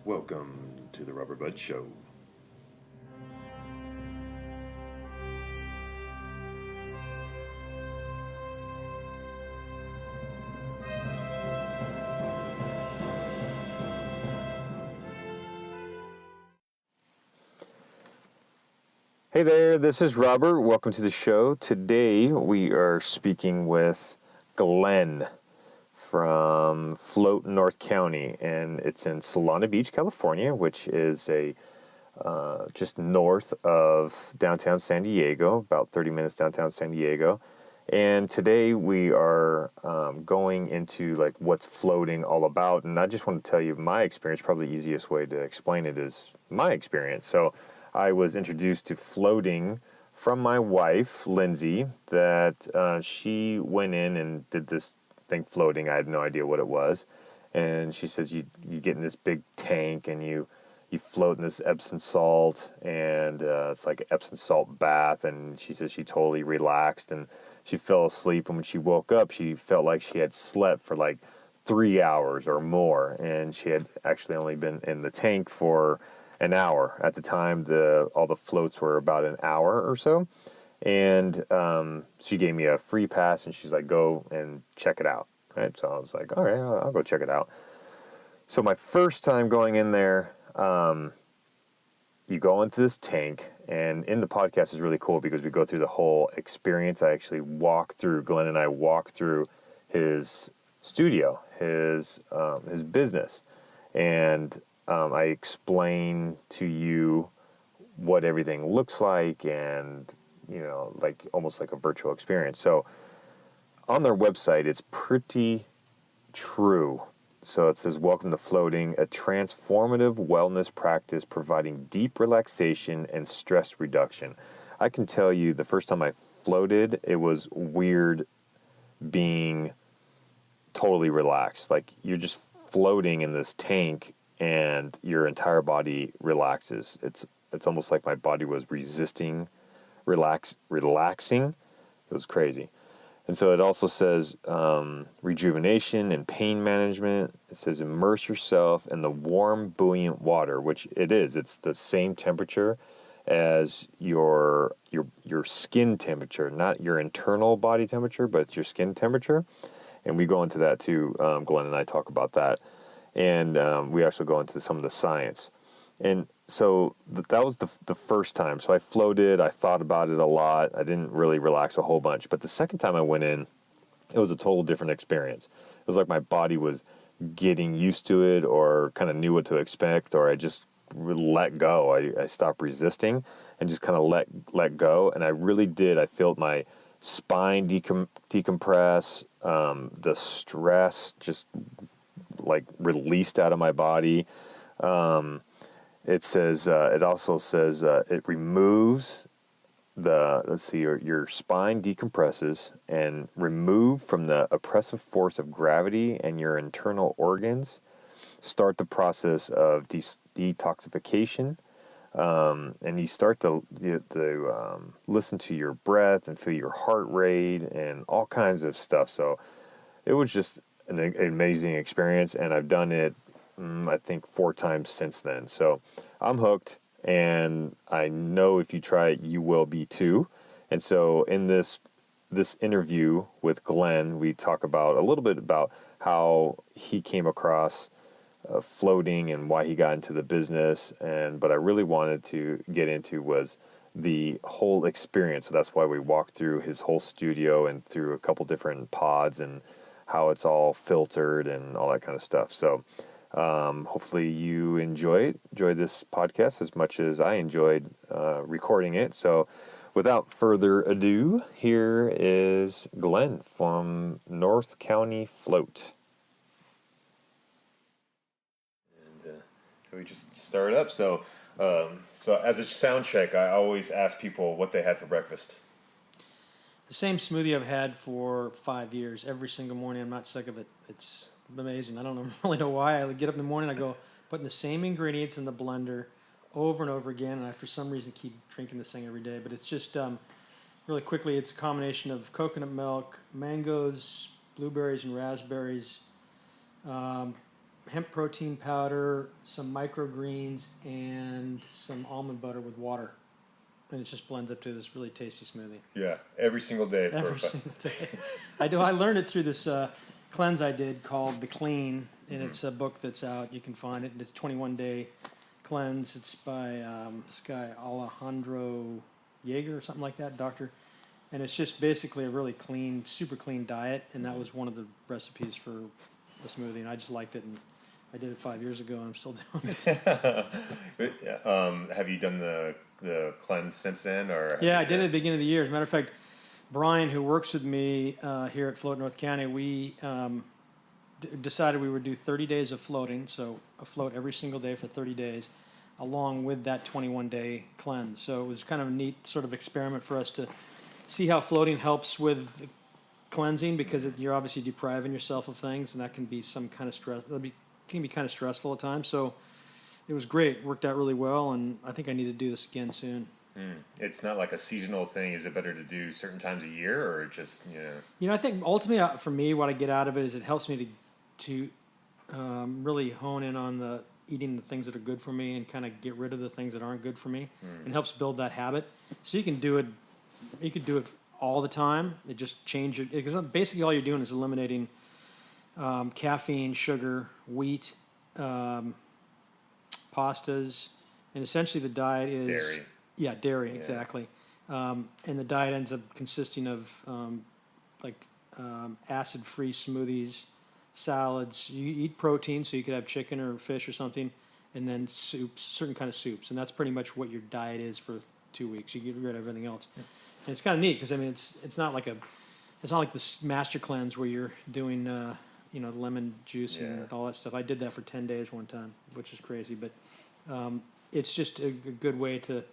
Welcome to the Rubber Bud Show. Hey there, this is Robert. Welcome to the show. Today we are speaking with Glenn from Float, North County, and it's in Solana Beach, California, which is just north of downtown San Diego, about 30 minutes downtown San Diego. And today we are going into like what's floating all about. And I just want to tell you my experience. Probably the easiest way to explain it is my experience. So I was introduced to floating from my wife, Lindsay, that she went in and did this thing floating. I had no idea what it was. And she says you get in this big tank and you float in this Epsom salt, and it's like an Epsom salt bath. And she says she totally relaxed and she fell asleep. And when she woke up, she felt like she had slept for like 3 hours or more. And she had actually only been in the tank for an hour. At the time, all the floats were about an hour or so. And she gave me a free pass and she's like, go and check it out. Right? So I was like, all right, I'll go check it out. So my first time going in there, you go into this tank, and in the podcast is really cool because we go through the whole experience. I actually Glenn and I walk through his studio, his business, and I explain to you what everything looks like, and like almost like a virtual experience. So on their website, it's pretty true. So it says, welcome to floating, a transformative wellness practice providing deep relaxation and stress reduction. I can tell you the first time I floated, it was weird being totally relaxed. Like you're just floating in this tank and your entire body relaxes. It's almost like my body was resisting relaxing. It was crazy. And so it also says rejuvenation and pain management. It says immerse yourself in the warm, buoyant water, which it is. It's the same temperature as your skin temperature, not your internal body temperature, but it's your skin temperature. And we go into that too. Glenn and I talk about that. And we actually go into some of the science. And so that was the first time. So I floated. I thought about it a lot. I didn't really relax a whole bunch. But the second time I went in, it was a total different experience. It was like my body was getting used to it, or kind of knew what to expect, or I just let go. I stopped resisting and just kind of let go. And I really did. I felt my spine decompress, the stress just like released out of my body. It says, it also says, it removes your spine decompresses and remove from the oppressive force of gravity and your internal organs. Start the process of detoxification. And you start to listen to your breath and feel your heart rate and all kinds of stuff. So it was just an amazing experience, and I've done it I think 4 times since then. So I'm hooked, and I know if you try it, you will be too. And so in this interview with Glenn, we talk about a little bit about how he came across floating and why he got into the business. But I really wanted to get into was the whole experience. So that's why we walked through his whole studio and through a couple different pods and how it's all filtered and all that kind of stuff. So hopefully you enjoy this podcast as much as I enjoyed recording it. So without further ado, here is Glenn from North County Float. And so we just start up. So as a sound check, I always ask people what they had for breakfast. The same smoothie I've had for 5 years. Every single morning. I'm not sick of it. It's amazing. I don't really know why. I get up in the morning, I go putting the same ingredients in the blender over and over again, and I, for some reason, keep drinking this thing every day. But it's just, really quickly, it's a combination of coconut milk, mangoes, blueberries, and raspberries, hemp protein powder, some microgreens, and some almond butter with water. And it just blends up to this really tasty smoothie. Yeah, every single day. Every single day. I learned it through this cleanse I did called The Clean, and it's a book that's out. You can find it. It's 21-day cleanse. It's by this guy Alejandro Yeager or something like that, doctor. And it's just basically a really clean, super clean diet, and that was one of the recipes for the smoothie, and I just liked it, and I did it 5 years ago, and I'm still doing it. Have you done the cleanse since then, or? Yeah, I did it at the beginning of the year. As a matter of fact, Brian, who works with me here at Float North County, we decided we would do 30 days of floating, so a float every single day for 30 days, along with that 21-day cleanse. So it was kind of a neat sort of experiment for us to see how floating helps with cleansing, because you're obviously depriving yourself of things, and that can be some kind of stress. Can be kind of stressful at times. So it was great. Worked out really well, and I think I need to do this again soon. It's not like a seasonal thing. Is it better to do certain times a year, or just, You know, I think ultimately for me, what I get out of it is it helps me to really hone in on the eating the things that are good for me and kind of get rid of the things that aren't good for me, and helps build that habit. So you can do it. You could do it all the time. It just change it, because basically all you're doing is eliminating caffeine, sugar, wheat, pastas, and essentially the diet is dairy. Yeah, dairy, exactly. And the diet ends up consisting of acid-free smoothies, salads. You eat protein, so you could have chicken or fish or something, and then soups, certain kind of soups, and that's pretty much what your diet is for 2 weeks. You get rid of everything else. And it's kind of neat, because I mean it's not like this master cleanse where you're doing lemon juice and all that stuff. I did that for 10 days one time, which is crazy, but it's just a good way to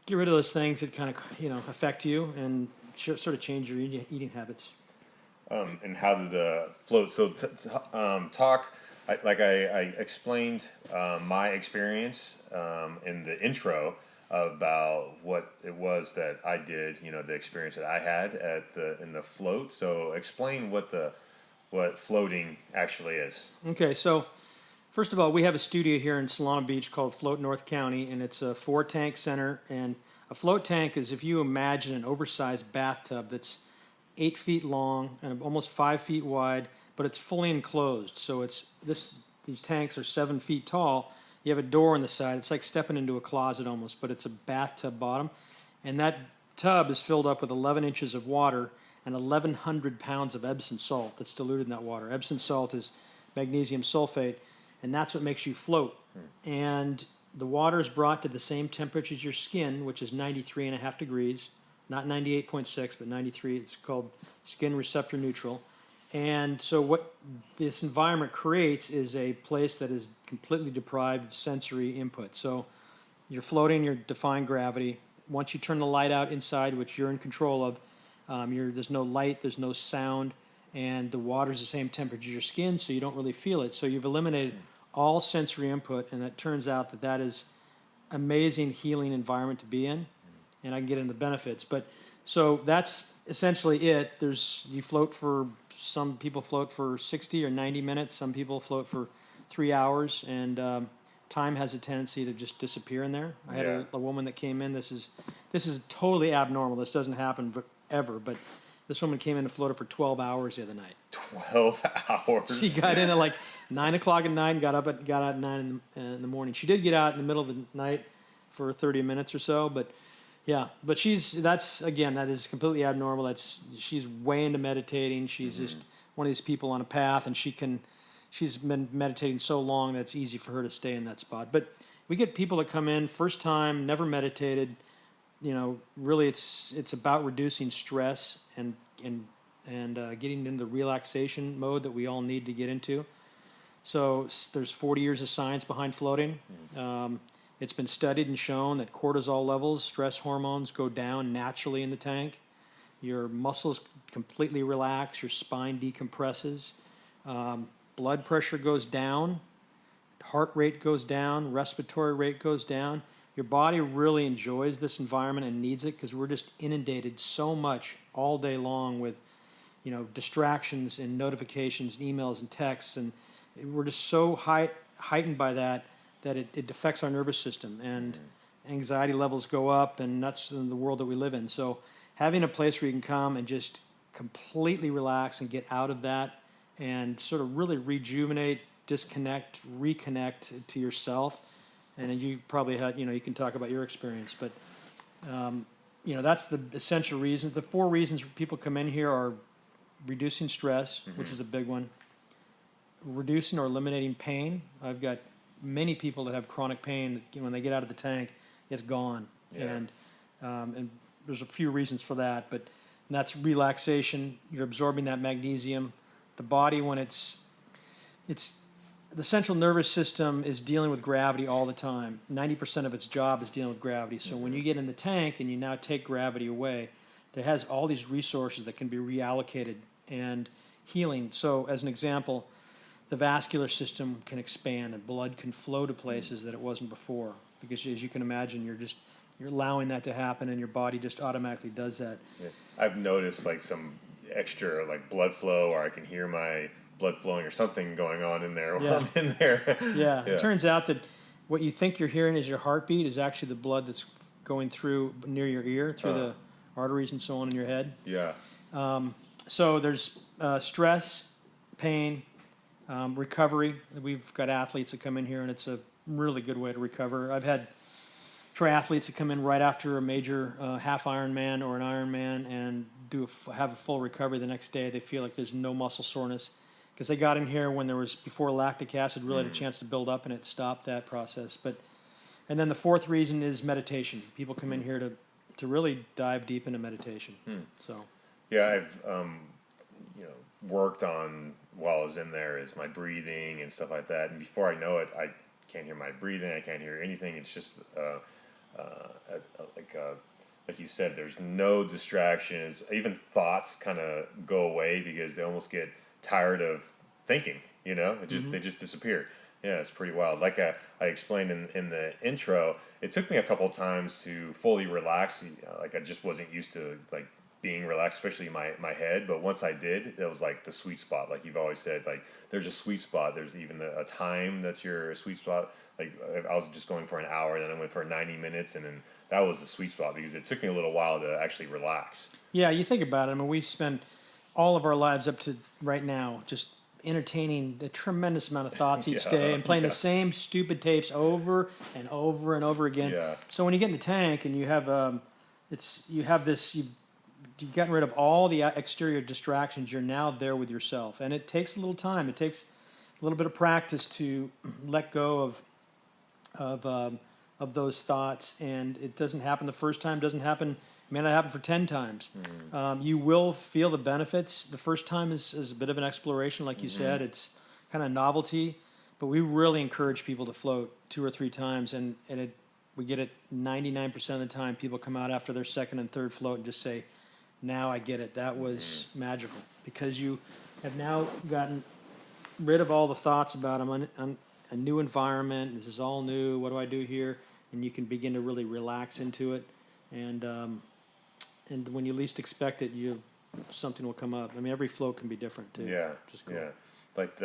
get rid of those things that kind of affect you and sort of change your eating habits. And how did the float? So talk. I explained my experience in the intro about what it was that I did, the experience that I had in the float. So explain what floating actually is. Okay, so first of all, we have a studio here in Solana Beach called Float North County, and it's a 4-tank center. And a float tank is, if you imagine an oversized bathtub that's 8 feet long and almost 5 feet wide, but it's fully enclosed. So these tanks are 7 feet tall. You have a door on the side. It's like stepping into a closet almost, but it's a bathtub bottom. And that tub is filled up with 11 inches of water and 1,100 pounds of Epsom salt that's diluted in that water. Epsom salt is magnesium sulfate, and that's what makes you float. And the water is brought to the same temperature as your skin, which is 93.5 degrees, not 98.6, but 93. It's called skin receptor neutral. And so what this environment creates is a place that is completely deprived of sensory input. So you're floating, you're defying gravity. Once you turn the light out inside, which you're in control of, there's no light, there's no sound, and the water's the same temperature as your skin, so you don't really feel it. So you've eliminated all sensory input, and it turns out that is amazing healing environment to be in, and I can get into the benefits. But so that's essentially it. Some people float for 60 or 90 minutes. Some people float for 3 hours, and time has a tendency to just disappear in there. I had a woman that came in. This is totally abnormal. This doesn't happen ever, but this woman came in and floated for 12 hours the other night. 12 hours. She got in at like 9 o'clock at night and got out at 9 in the morning. She did get out in the middle of the night for 30 minutes or so, but yeah. But that is completely abnormal. She's way into meditating. She's just one of these people on a path, and she's been meditating so long that it's easy for her to stay in that spot. But we get people that come in first time, never meditated. Really it's about reducing stress and getting into the relaxation mode that we all need to get into. So there's 40 years of science behind floating. It's been studied and shown that cortisol levels, stress hormones, go down naturally in the tank. Your muscles completely relax. Your spine decompresses. Blood pressure goes down. Heart rate goes down. Respiratory rate goes down. Your body really enjoys this environment and needs it, because we're just inundated so much all day long with, distractions and notifications, and emails and texts, and we're just so heightened by that it affects our nervous system, and anxiety levels go up, and that's in the world that we live in. So having a place where you can come and just completely relax and get out of that and sort of really rejuvenate, disconnect, reconnect to yourself. And you probably had, you can talk about your experience, but that's the essential reasons. The 4 reasons people come in here are reducing stress, which is a big one, reducing or eliminating pain. I've got many people that have chronic pain that when they get out of the tank, it's gone. Yeah. And there's a few reasons for that, but that's relaxation. You're absorbing that magnesium. The body, when it's the central nervous system is dealing with gravity all the time. 90% of its job is dealing with gravity. So when you get in the tank and you now take gravity away, it has all these resources that can be reallocated and healing. So as an example, the vascular system can expand and blood can flow to places that it wasn't before. Because as you can imagine, you're allowing that to happen, and your body just automatically does that. Yeah. I've noticed like some extra like blood flow, or I can hear my blood flowing or something going on in there while I'm in there. Yeah. It turns out that what you think you're hearing is your heartbeat is actually the blood that's going through near your ear, through the arteries and so on in your head. Yeah. So there's stress, pain, recovery. We've got athletes that come in here, and it's a really good way to recover. I've had triathletes that come in right after a major half Ironman or an Ironman and have a full recovery the next day. They feel like there's no muscle soreness because they got in here when there was, before lactic acid really had a chance to build up, and it stopped that process. And then the 4th reason is meditation. People come in here to really dive deep into meditation. So yeah, I've worked on while I was in there is my breathing and stuff like that, and before I know it, I can't hear my breathing, I can't hear anything. It's just like you said, there's no distractions. Even thoughts kind of go away because they almost get tired of thinking. They just disappear. Yeah, it's pretty wild. Like I explained in the intro, it took me a couple of times to fully relax. Like I just wasn't used to like being relaxed, especially my head. But once I did, it was like the sweet spot. Like you've always said, like there's a sweet spot. There's even a time that's your sweet spot. Like I was just going for an hour, then I went for 90 minutes, and then that was the sweet spot because it took me a little while to actually relax. Yeah, you think about it. I mean, we spend all of our lives up to right now just entertaining a tremendous amount of thoughts each day and playing the same stupid tapes over and over and over again. Yeah. So when you get in the tank and you have you've gotten rid of all the exterior distractions, you're now there with yourself, and it takes a little time. It takes a little bit of practice to let go of those thoughts, and it doesn't happen the first time. Doesn't happen. It may not happen for 10 times. You will feel the benefits. The first time is a bit of an exploration, like you said. It's kind of novelty, but we really encourage people to float 2 or 3 times, and we get it 99% of the time. People come out after their second and third float and just say, "Now I get it. That was magical," because you have now gotten rid of all the thoughts about a new environment. This is all new. What do I do here? And you can begin to really relax into it, and when you least expect it, something will come up. I mean, every float can be different too. Yeah, Just cool. yeah. Like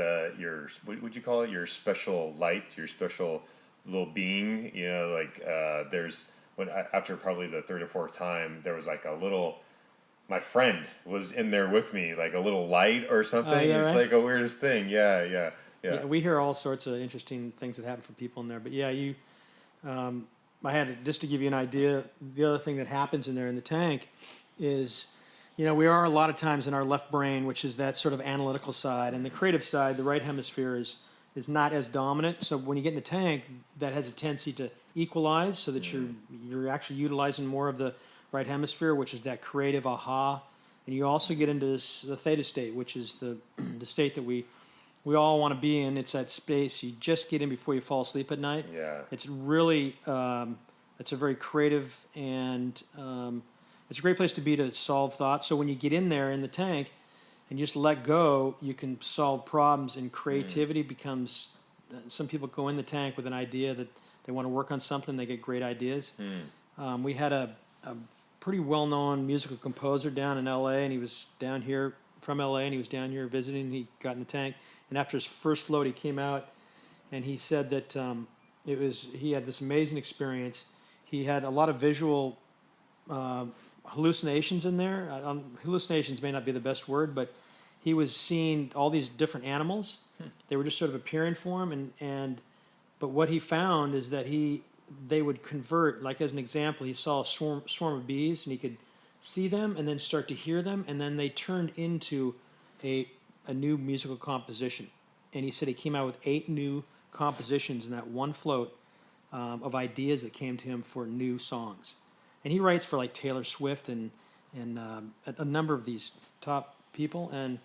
what would you call it? Your special light, your special little being. There's after probably the 3rd or 4th time, there was like a little. My friend was in there with me, like a little light or something. Yeah, it's right? like a weirdest thing. Yeah. We hear all sorts of interesting things that happen for people in there. But yeah, I had just to give you an idea. The other thing that happens in there in the tank is, we are a lot of times in our left brain, which is that sort of analytical side, and the creative side, the right hemisphere is not as dominant. So when you get in the tank, that has a tendency to equalize, so that you're actually utilizing more of the right hemisphere, which is that creative aha. And you also get into the theta state, which is the state that we all want to be in. It's that space you just get in before you fall asleep at night. Yeah. It's really it's a very creative, and it's a great place to be to solve thoughts. So when you get in there in the tank and you just let go, you can solve problems, and creativity becomes. Some people go in the tank with an idea that they want to work on something. They get great ideas. We had a pretty well-known musical composer down in L.A., and he was down here from L.A., and he was down here visiting. He got in the tank, And after his first float, he came out and he said that he had this amazing experience. He had a lot of visual hallucinations in there. Hallucinations may not be the best word, but he was seeing all these different animals. They were just sort of appearing for him, but what he found is that they would convert. Like as an example, he saw a swarm of bees, and he could see them and then start to hear them, and then they turned into a new musical composition. And he said he came out with 8 new compositions in that one float of ideas that came to him for new songs. And he writes for like Taylor Swift and a number of these top people, and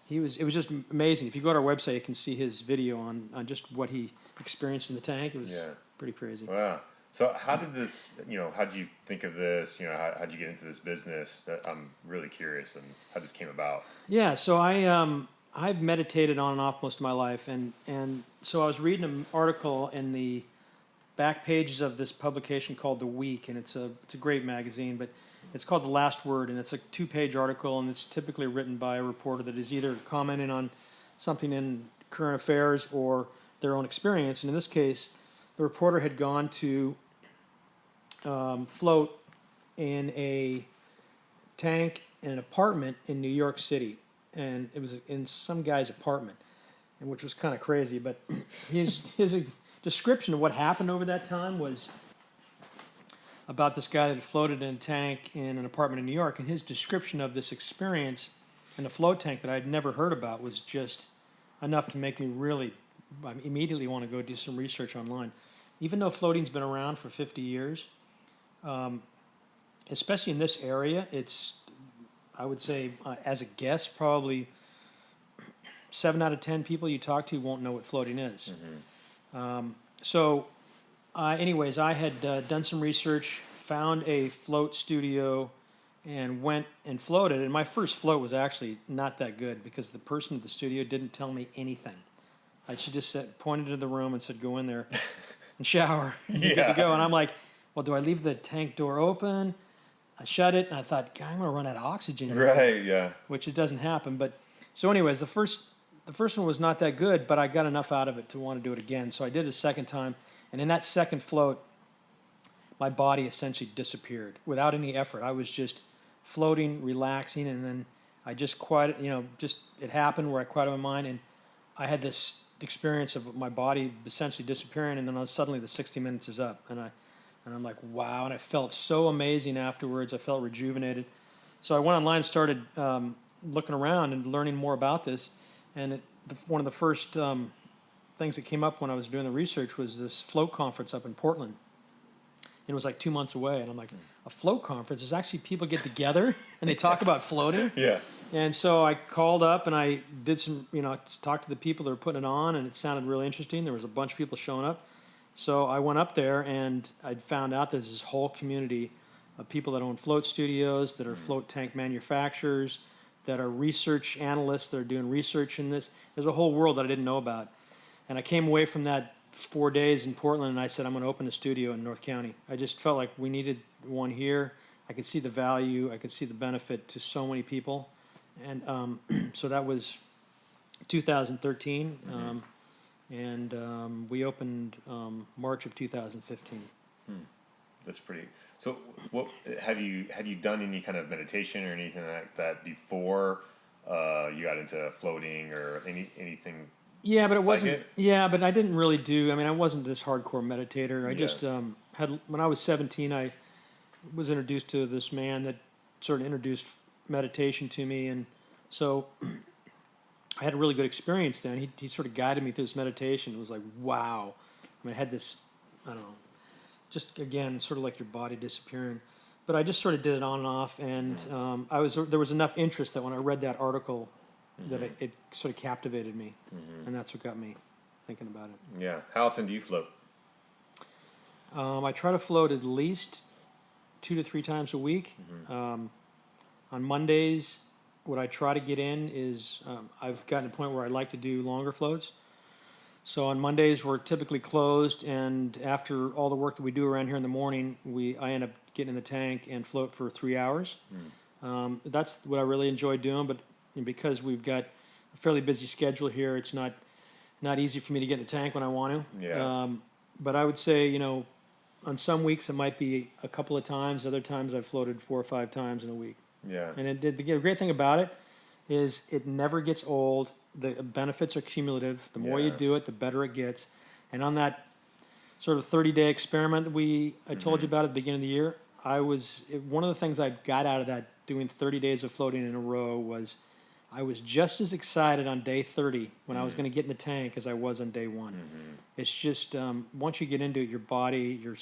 it was just amazing. If you go to our website, you can see his video on just what he experienced in the tank. It was pretty crazy. Wow. So how did this, how did you think of this? How did you get into this business? I'm really curious and how this came about. Yeah, so I've meditated on and off most of my life, and so I was reading an article in the back pages of this publication called The Week, and it's a great magazine, but it's called The Last Word, and it's a 2-page article, and it's typically written by a reporter that is either commenting on something in current affairs or their own experience. And in this case, the reporter had gone to float in a tank in an apartment in New York City, and it was in some guy's apartment, and which was kind of crazy. But his description of what happened over that time was about this guy that floated in a tank in an apartment in New York, and his description of this experience in a float tank that I'd never heard about was just enough to make me really immediately want to go do some research online. Even though floating's been around for 50 years, especially in this area, it's, I would say, as a guess, probably 7 out of 10 people you talk to won't know what floating is. Anyways, I had done some research, found a float studio, and went and floated. And my first float was actually not that good because the person at the studio didn't tell me anything. She just pointed to the room and said, "Go in there and shower. You're good to go." And I'm like, "Well, do I leave the tank door open?" I shut it, and I thought, "God, I'm gonna run out of oxygen." Right. Yeah. Which it doesn't happen. But so, anyways, the first one was not that good, but I got enough out of it to want to do it again. So I did it a second time. And in that second float, my body essentially disappeared without any effort. I was just floating, relaxing, and then I just quieted, it happened where I quieted my mind, and I had this experience of my body essentially disappearing, and then suddenly the 60 minutes is up, and I'm like, wow, and I felt so amazing afterwards. I felt rejuvenated. So I went online and started looking around and learning more about this, and one of the first things that came up when I was doing the research was this float conference up in Portland. It was like 2 months away, and I'm like, a float conference is actually people get together and they talk about floating. Yeah. And so I called up and I did some, talked to the people that were putting it on, and it sounded really interesting. There was a bunch of people showing up. So I went up there and I found out there's this whole community of people that own float studios, that are float tank manufacturers, that are research analysts that are doing research in this. There's a whole world that I didn't know about. And I came away from that 4 days in Portland, and I said, I'm going to open a studio in North County. I just felt like we needed one here. I could see the value. I could see the benefit to so many people. And so that was 2013, and we opened March of 2015. That's pretty. So, what have you done any kind of meditation or anything like that before you got into floating or anything? Yeah, but it wasn't. Yeah, but I didn't really do. I mean, I wasn't this hardcore meditator. I just had. When I was 17, I was introduced to this man that sort of introduced meditation to me, and so I had a really good experience then. He sort of guided me through this meditation. It was like, wow. I mean, I had this, I don't know, just again, sort of like your body disappearing. But I just sort of did it on and off, and there was enough interest that when I read that article, that it sort of captivated me, and that's what got me thinking about it. Yeah. How often do you float? I try to float at least 2 to 3 times a week. On Mondays, what I try to get in is I've gotten to a point where I like to do longer floats. So on Mondays, we're typically closed, and after all the work that we do around here in the morning, I end up getting in the tank and float for 3 hours. That's what I really enjoy doing, but because we've got a fairly busy schedule here. It's not easy for me to get in the tank when I want to. Yeah. But I would say, on some weeks it might be a couple of times. Other times I've floated 4 or 5 times in a week. Yeah. And the great thing about it is it never gets old. The benefits are cumulative. The more you Yeah. do it, the better it gets. And on that sort of 30-day experiment that I told you about at the beginning of the year, one of the things I got out of that doing 30 days of floating in a row was I was just as excited on day 30 when I was going to get in the tank as I was on day 1. It's just once you get into it, your body, your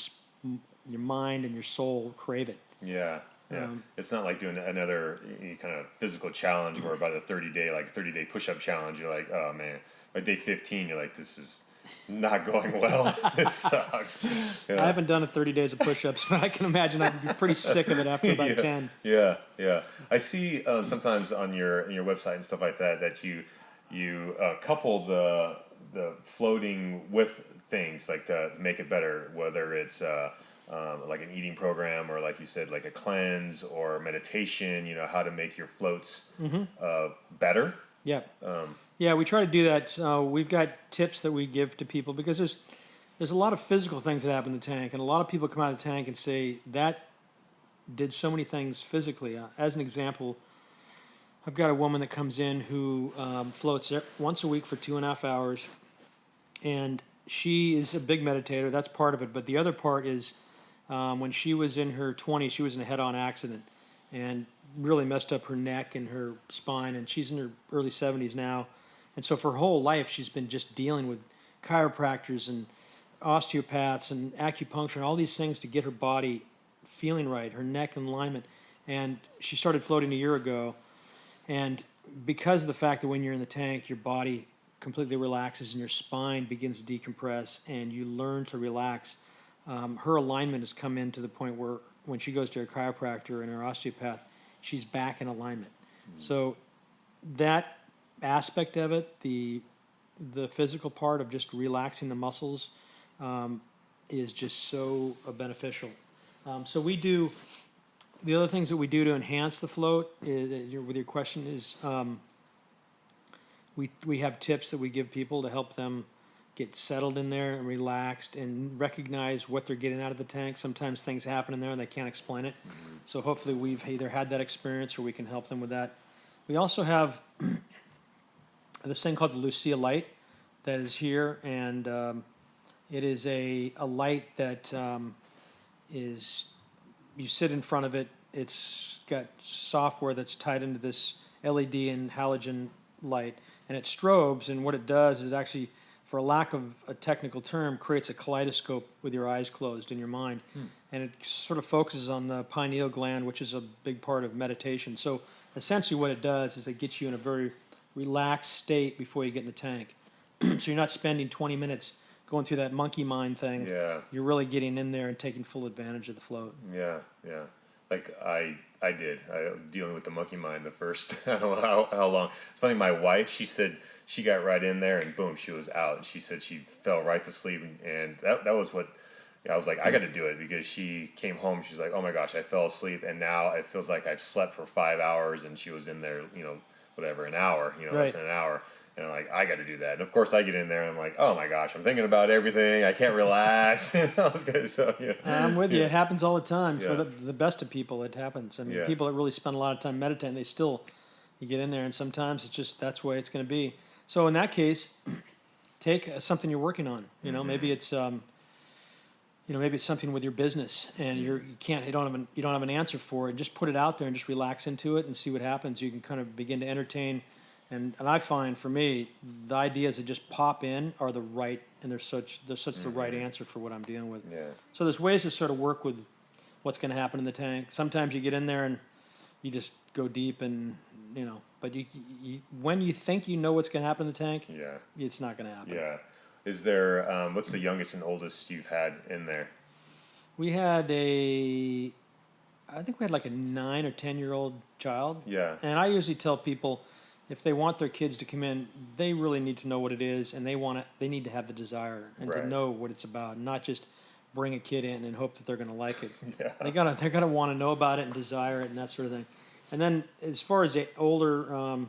mind, and your soul crave it. Yeah. Yeah. It's not like doing another kind of physical challenge where about a 30-day push-up challenge, you're like, oh man. By day 15, you're like, this is not going well. This sucks. Yeah. I haven't done a 30 days of push-ups, but I can imagine I'd be pretty sick of it after about 10. Yeah, yeah. I see sometimes on your website and stuff like that you couple the floating with things like to make it better, whether it's like an eating program or like you said, like a cleanse or meditation. How to make your floats better. Yeah. Yeah, we try to do that. We've got tips that we give to people because there's a lot of physical things that happen in the tank, and a lot of people come out of the tank and say that did so many things physically. As an example, I've got a woman that comes in who floats once a week for 2.5 hours, and she is a big meditator. That's part of it, but the other part is when she was in her 20s, she was in a head-on accident and really messed up her neck and her spine, and she's in her early 70s now. And so for her whole life, she's been just dealing with chiropractors and osteopaths and acupuncture and all these things to get her body feeling right, her neck in alignment. And she started floating a year ago. And because of the fact that when you're in the tank, your body completely relaxes and your spine begins to decompress and you learn to relax, her alignment has come in to the point where when she goes to her chiropractor and her osteopath, she's back in alignment. So that aspect of it, the physical part of just relaxing the muscles, is just so beneficial. So we do the other things that we do to enhance the float. With your question is, we have tips that we give people to help them get settled in there and relaxed and recognize what they're getting out of the tank. Sometimes things happen in there and they can't explain it. So hopefully we've either had that experience or we can help them with that. We also have this thing called the Lucia light that is here, and it is a light that is, you sit in front of it. It's got software that's tied into this LED and halogen light, and it strobes, and what it does is actually, for lack of a technical term, creates a kaleidoscope with your eyes closed in your mind. And it sort of focuses on the pineal gland, which is a big part of meditation. So essentially what it does is it gets you in a very relaxed state before you get in the tank. So you're not spending 20 minutes going through that monkey mind thing. Yeah. You're really getting in there and taking full advantage of the float. Yeah, yeah. Like I dealing with the monkey mind the first, I don't know how long. It's funny, my wife, she said she got right in there and boom, she was out. She said she fell right to sleep, and that was what, I was like, I got to do it, because she came home, she's like, oh my gosh, I fell asleep, and now it feels like I've slept for 5 hours, and she was in there, whatever, an hour, less than an hour. And I'm like, I got to do that. And of course I get in there and I'm like, oh my gosh, I'm thinking about everything. I can't relax. I'm with you. It happens all the time. For the best of people, it happens. I mean, people that really spend a lot of time meditating, you get in there, and sometimes it's just, that's the way it's going to be. So in that case, take something you're working on. Maybe it's, maybe it's something with your business, and you don't have an answer for it. Just put it out there and just relax into it and see what happens. You can kind of begin to entertain. And I find, for me, the ideas that just pop in are the right, and they're such the right answer for what I'm dealing with. Yeah. So there's ways to sort of work with what's going to happen in the tank. Sometimes you get in there and you just go deep, and but you when you think you know what's going to happen in the tank, it's not going to happen. Yeah. Is there what's the youngest and oldest you've had in there? I think we had like a 9 or 10-year-old child. Yeah. And I usually tell people, if they want their kids to come in, they really need to know what it is, and they need to have the desire and to know what it's about, and not just bring a kid in and hope that they're going to like it. They're gonna want to know about it and desire it and that sort of thing. And then as far as the older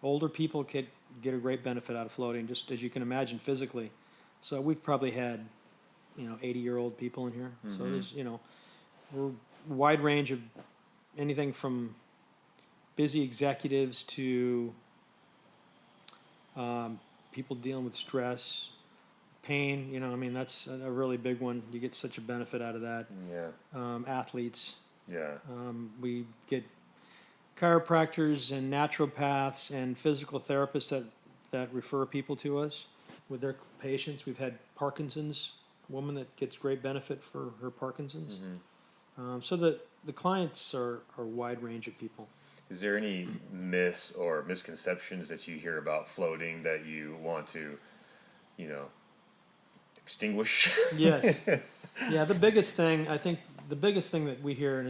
Older people get a great benefit out of floating, just as you can imagine physically. So we've probably had, 80-year-old people in here. So there's, we're a wide range of anything from busy executives to people dealing with stress, pain. That's a really big one. You get such a benefit out of that. Yeah. Athletes. Yeah. We get chiropractors and naturopaths and physical therapists that refer people to us with their patients. We've had Parkinson's, a woman that gets great benefit for her Parkinson's. So the clients are a wide range of people. Is there any myths or misconceptions that you hear about floating that you want to, extinguish? Yes. Yeah, the biggest thing that we hear, and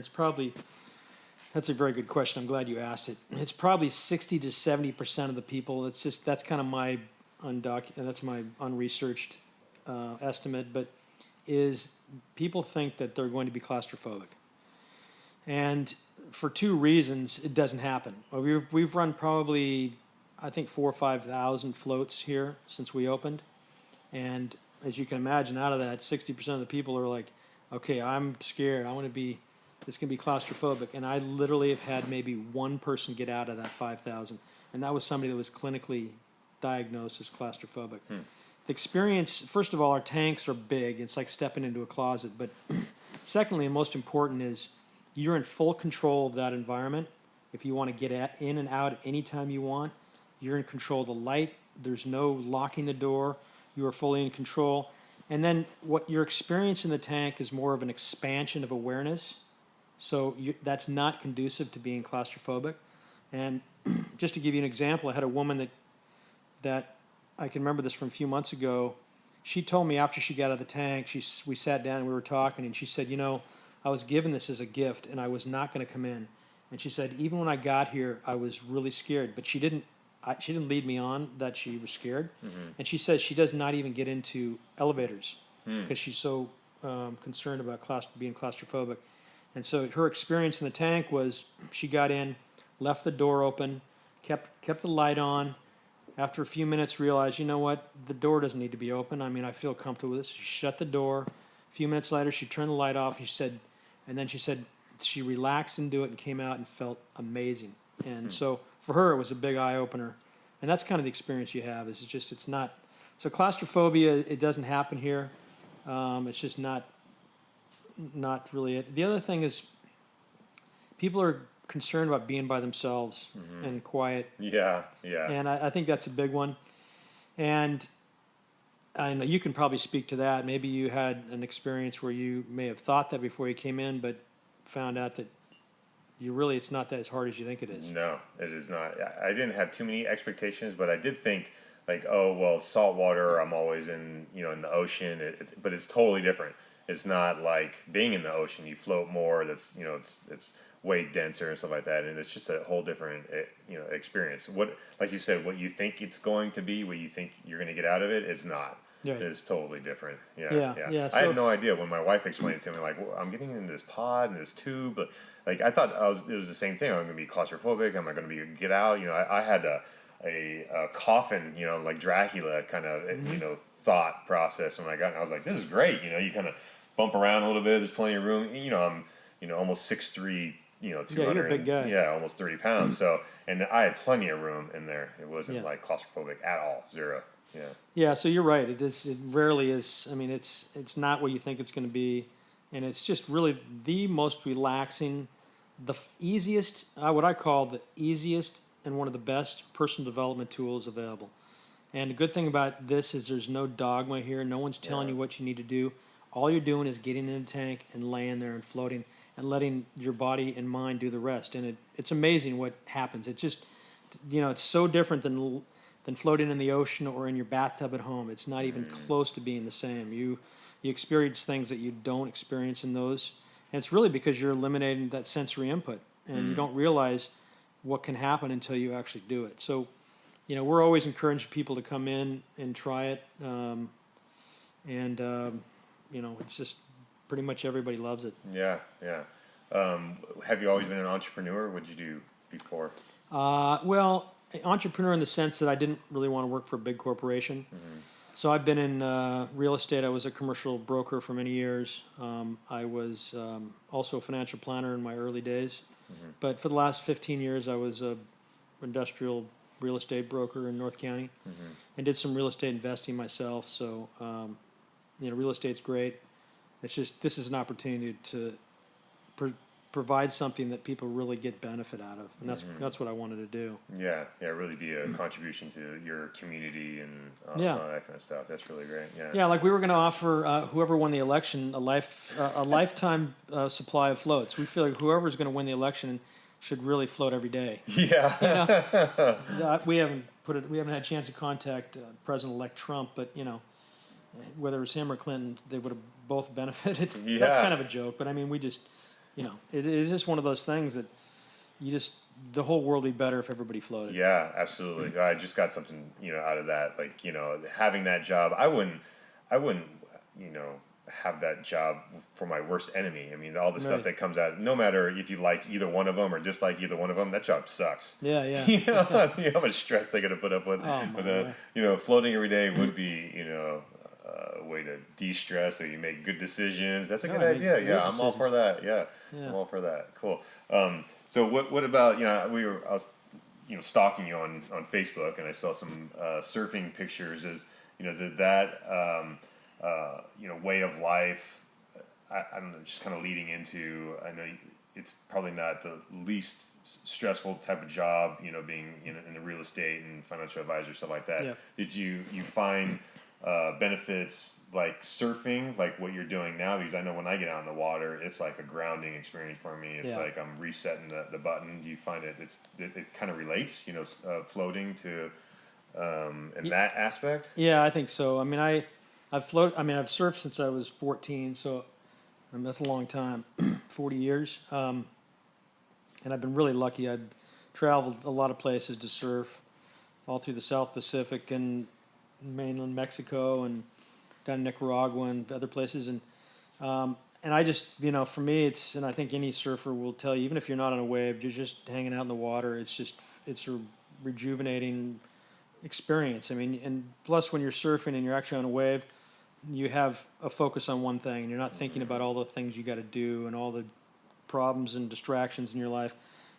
that's a very good question. I'm glad you asked it. It's probably 60 to 70% of the people. That's kind of my unresearched estimate, but is people think that they're going to be claustrophobic, and for two reasons it doesn't happen. We've run probably, I think, 4,000 or 5,000 floats here since we opened, and as you can imagine, out of that, 60% of the people are like, okay, I'm scared. This can be claustrophobic. And I literally have had maybe one person get out of that 5,000. And that was somebody that was clinically diagnosed as claustrophobic. The experience, first of all, our tanks are big. It's like stepping into a closet. But secondly, and most important, is you're in full control of that environment. If you want to get in and out anytime you want, you're in control of the light. There's no locking the door. You are fully in control. And then what you're experiencing in the tank is more of an expansion of awareness. So that's not conducive to being claustrophobic. And just to give you an example, I had a woman that I can remember this from a few months ago. She told me after she got out of the tank, we sat down and we were talking, and she said, I was given this as a gift and I was not going to come in. And she said, even when I got here, I was really scared, but she didn't lead me on that she was scared. And she says she does not even get into elevators because she's so concerned about being claustrophobic. And so her experience in the tank was she got in, left the door open, kept the light on. After a few minutes, realized, the door doesn't need to be open. I feel comfortable with this. She shut the door. A few minutes later, she turned the light off. She said she relaxed into it and came out and felt amazing. And so for her, it was a big eye opener. And that's kind of the experience you have. It's not. So claustrophobia, it doesn't happen here. It's just not really it. The other thing is people are concerned about being by themselves and quiet. Yeah. And I think that's a big one. And I know you can probably speak to that. Maybe you had an experience where you may have thought that before you came in, but found out that it's not that as hard as you think it is. No, it is not. I didn't have too many expectations, but I did think like, oh, well, salt water, I'm always in the ocean, but it's totally different. It's not like being in the ocean. You float more. That's it's way denser and stuff like that, and it's just a whole different experience. Like you said, what you think it's going to be, what you think you're going to get out of it, it's not. Right. It's totally different. Yeah. So, I had no idea when my wife explained it to me. Like, well, I'm getting in this pod and this tube, but like I thought it was the same thing. I'm going to be claustrophobic. Am I going to get out? I had a coffin, like Dracula kind of thought process when I got. I was like, this is great. You kind of bump around a little bit. There's plenty of room. I'm almost 6'3", 200. Yeah, you're a big guy. Yeah, almost 30 pounds. So, and I had plenty of room in there. It wasn't like claustrophobic at all. Zero. Yeah. Yeah. So you're right. It rarely is. It's not what you think it's going to be, and it's just really the most relaxing, the easiest. What I call the easiest and one of the best personal development tools available. And the good thing about this is there's no dogma here. No one's telling you what you need to do. All you're doing is getting in a tank and laying there and floating and letting your body and mind do the rest. And it's amazing what happens. It's just, it's so different than floating in the ocean or in your bathtub at home. It's not even close to being the same. You experience things that you don't experience in those. And it's really because you're eliminating that sensory input. And you don't realize what can happen until you actually do it. So, we're always encouraging people to come in and try it. It's just pretty much everybody loves it. Yeah. Have you always been an entrepreneur? What did you do before? Well, an entrepreneur in the sense that I didn't really want to work for a big corporation. Mm-hmm. So I've been in real estate. I was a commercial broker for many years. I was also a financial planner in my early days. Mm-hmm. But for the last 15 years, I was a industrial real estate broker in North County, Mm-hmm. and did some real estate investing myself. So, real estate's great. It's just this is an opportunity to provide something that people really get benefit out of, and that's what I wanted to do. Yeah, really be a contribution to your community and Yeah. all that kind of stuff. That's really great. Yeah. Yeah, like we were going to offer whoever won the election a lifetime supply of floats. We feel like whoever's going to win the election should really float every day. Yeah. We haven't had a chance to contact President-elect Trump, but whether it was him or Clinton, they would have both benefited. Yeah. That's kind of a joke, but I mean, we just, it is just one of those things that the whole world would be better if everybody floated. Yeah, absolutely. I just got something, out of that. Like, having that job, I wouldn't, have that job for my worst enemy. I mean, all the stuff that comes out, no matter if you like either one of them or dislike either one of them, that job sucks. Yeah, yeah. You know how much stress they got to put up with. Floating every day would be, a way to de-stress, so you make good decisions. That's a good idea. Yeah, I'm all for that. Yeah, I'm all for that. Cool. So what about, I was, stalking you on Facebook, and I saw some surfing pictures. As way of life. I'm just kind of leading into. I know it's probably not the least stressful type of job, being in the real estate and financial advisor, stuff like that. Yeah. Did you find benefits like surfing, like what you're doing now? Because I know when I get out in the water, it's like a grounding experience for me. It's like I'm resetting the button. Do you find it kind of relates, floating to that aspect? Yeah, I think so. I mean, I've surfed since I was 14, so that's a long time, 40 years. And I've been really lucky. I've traveled a lot of places to surf, all through the South Pacific and mainland Mexico and down in Nicaragua and other places. And I just, for me, and I think any surfer will tell you, even if you're not on a wave, you're just hanging out in the water. It's a rejuvenating experience. I mean, and plus when you're surfing and you're actually on a wave, you have a focus on one thing, and you're not thinking about all the things you got to do and all the problems and distractions in your life.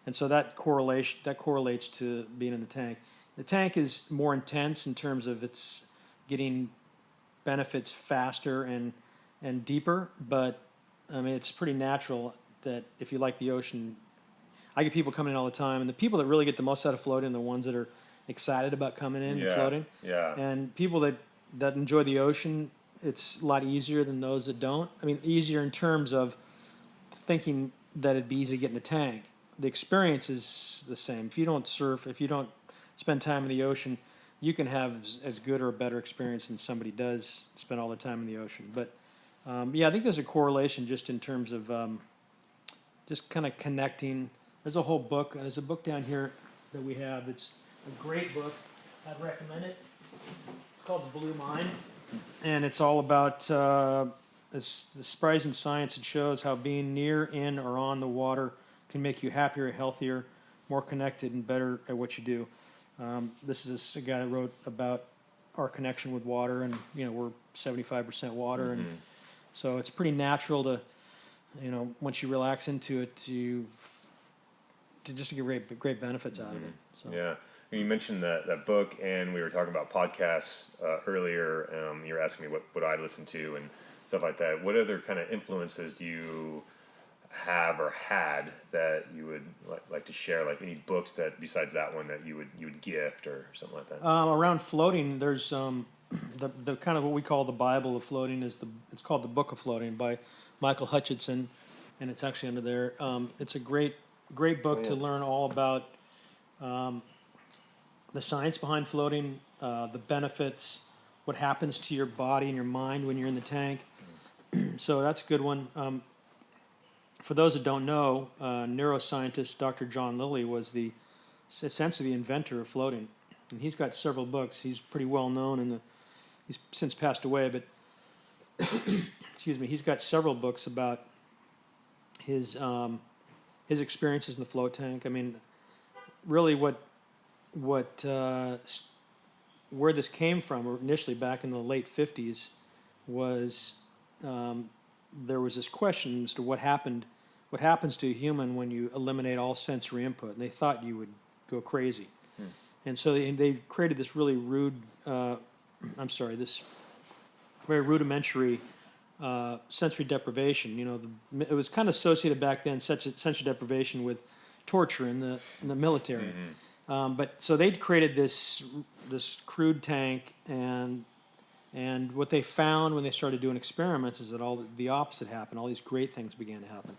And so that correlates to being in the tank. The tank is more intense in terms of it's getting benefits faster and deeper, but I mean, it's pretty natural that if you like the ocean, I get people coming in all the time, and the people that really get the most out of floating are the ones that are excited about coming in and floating. Yeah. And people that enjoy the ocean, it's a lot easier than those that don't. I mean, easier in terms of thinking that it'd be easy to get in the tank. The experience is the same. If you don't surf, if you don't spend time in the ocean, you can have as good or a better experience than somebody does spend all their time in the ocean. But I think there's a correlation just in terms of just kind of connecting. There's a whole book. There's a book down here that we have. It's a great book. I'd recommend it. It's called The Blue Mind, and it's all about this surprising science. It shows how being near, in, or on the water can make you happier, healthier, more connected, and better at what you do. This is a guy that wrote about our connection with water, and we're 75% water, and so it's pretty natural to, once you relax into it, to just get great benefits out of it. So. Yeah. You mentioned that book, and we were talking about podcasts earlier. You were asking me what I listen to and stuff like that. What other kind of influences do you have or had that you would like to share? Like any books that besides that one that you would gift or something like that? Around floating, there's the kind of what we call the Bible of floating it's called the Book of Floating by Michael Hutchinson, and it's actually under there. It's a great book to learn all about the science behind floating, the benefits, what happens to your body and your mind when you're in the tank. So that's a good one. For those that don't know, neuroscientist Dr. John Lilly was essentially the inventor of floating, and he's got several books. He's pretty well known, and he's since passed away. But excuse me, he's got several books about his experiences in the float tank. I mean, really, what where this came from, or initially back in the late 50s, was there was this question as to what happens to a human when you eliminate all sensory input, and they thought you would go crazy. And so they created this really this very rudimentary sensory deprivation. It was kind of associated back then, sensory deprivation, with torture in the military. But so they'd created this crude tank, and what they found when they started doing experiments is that all the opposite happened. All these great things began to happen.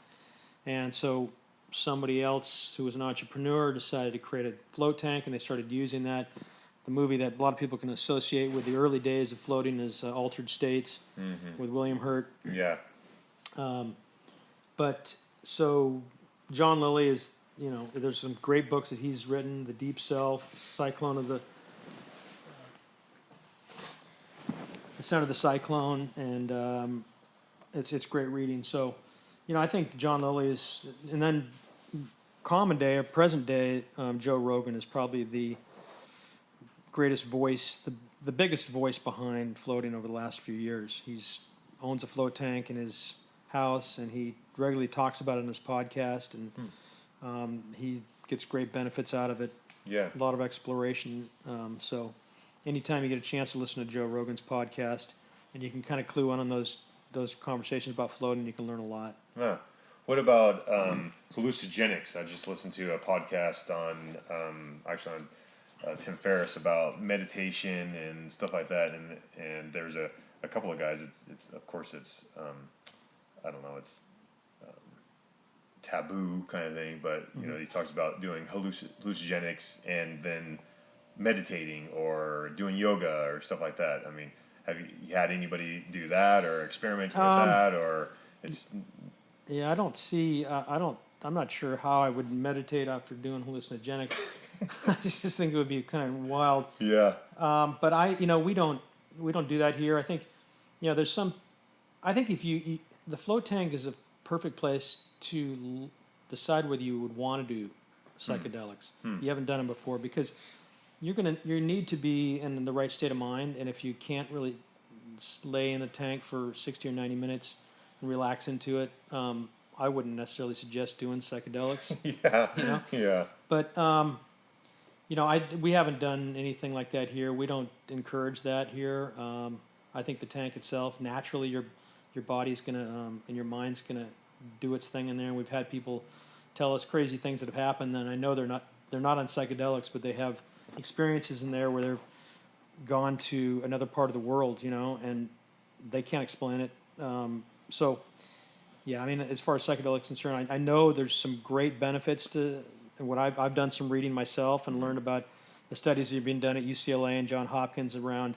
And so somebody else who was an entrepreneur decided to create a float tank, and they started using that. The movie that a lot of people can associate with the early days of floating is Altered States with William Hurt. Yeah. But so John Lilly is, there's some great books that he's written, The Deep Self, Cyclone of the Sound of the Cyclone, and it's great reading. So, I think John Lilly is, and then common day or present day, Joe Rogan is probably the greatest voice, the biggest voice behind floating over the last few years. He's owns a float tank in his house, and he regularly talks about it in his podcast, and he gets great benefits out of it. Yeah. A lot of exploration. So anytime you get a chance to listen to Joe Rogan's podcast, and you can kind of clue in on those conversations about floating, you can learn a lot. Huh. What about hallucinogenics? I just listened to a podcast on Tim Ferriss about meditation and stuff like that, and there's a couple of guys. It's of course it's I don't know, it's taboo kind of thing, but he talks about doing hallucinogenics and then meditating or doing yoga or stuff like that. I mean, have you had anybody do that or experiment with that, or it's? Yeah, I don't see. I'm not sure how I would meditate after doing hallucinogenics. I just think it would be kind of wild. Yeah. But we don't do that here. I think, there's some. I think if the float tank is a perfect place to decide whether you would want to do psychedelics. You haven't done them before, because you need to be in the right state of mind, and if you can't really lay in a tank for 60 or 90 minutes and relax into it, I wouldn't necessarily suggest doing psychedelics. Yeah. Yeah. But we haven't done anything like that here. We don't encourage that here. I think the tank itself, naturally, your body's gonna and your mind's gonna do its thing in there. And we've had people tell us crazy things that have happened, and I know they're not on psychedelics, but they have experiences in there where they've gone to another part of the world, and they can't explain it. So, yeah, I mean, as far as psychedelics concerned, I know there's some great benefits to what I've done some reading myself and learned about the studies that have been done at UCLA and Johns Hopkins around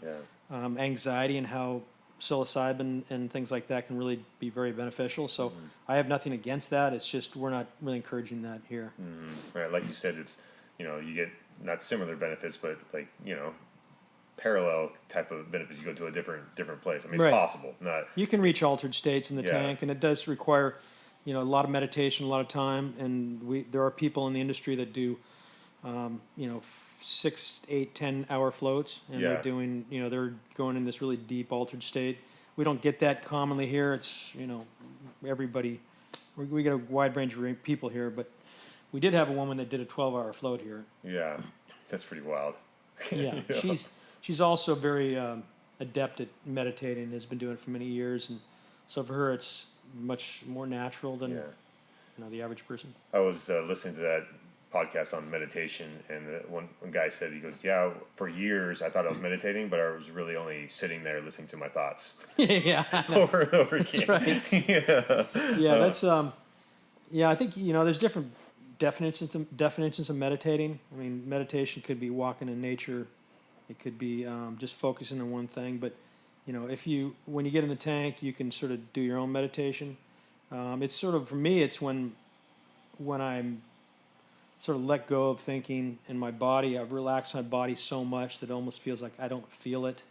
anxiety and how psilocybin and things like that can really be very beneficial. So I have nothing against that. It's just we're not really encouraging that here. Right, like you said, it's you get not similar benefits, but like parallel type of benefits. You go to a different place. I mean, it's possible. Not you can reach altered states in the tank, and it does require a lot of meditation, a lot of time, and there are people in the industry that do 6, 8, 10 hour floats, and they're doing they're going in this really deep altered state. We don't get that commonly here. It's everybody, we get a wide range of people here, but we did have a woman that did a 12-hour float here. Yeah, that's pretty wild. Yeah, she's also very adept at meditating, has been doing it for many years, and so for her it's much more natural than the average person. I was listening to that podcast on meditation, and one guy said, he goes, yeah, for years I thought I was meditating, but I was really only sitting there listening to my thoughts. Over and over again. That's right. That's I think there's different definitions of meditating. I mean, meditation could be walking in nature, it could be just focusing on one thing, but when you get in the tank, you can sort of do your own meditation. It's sort of, for me, it's when I'm sort of let go of thinking in my body. I've relaxed my body so much that it almost feels like I don't feel it.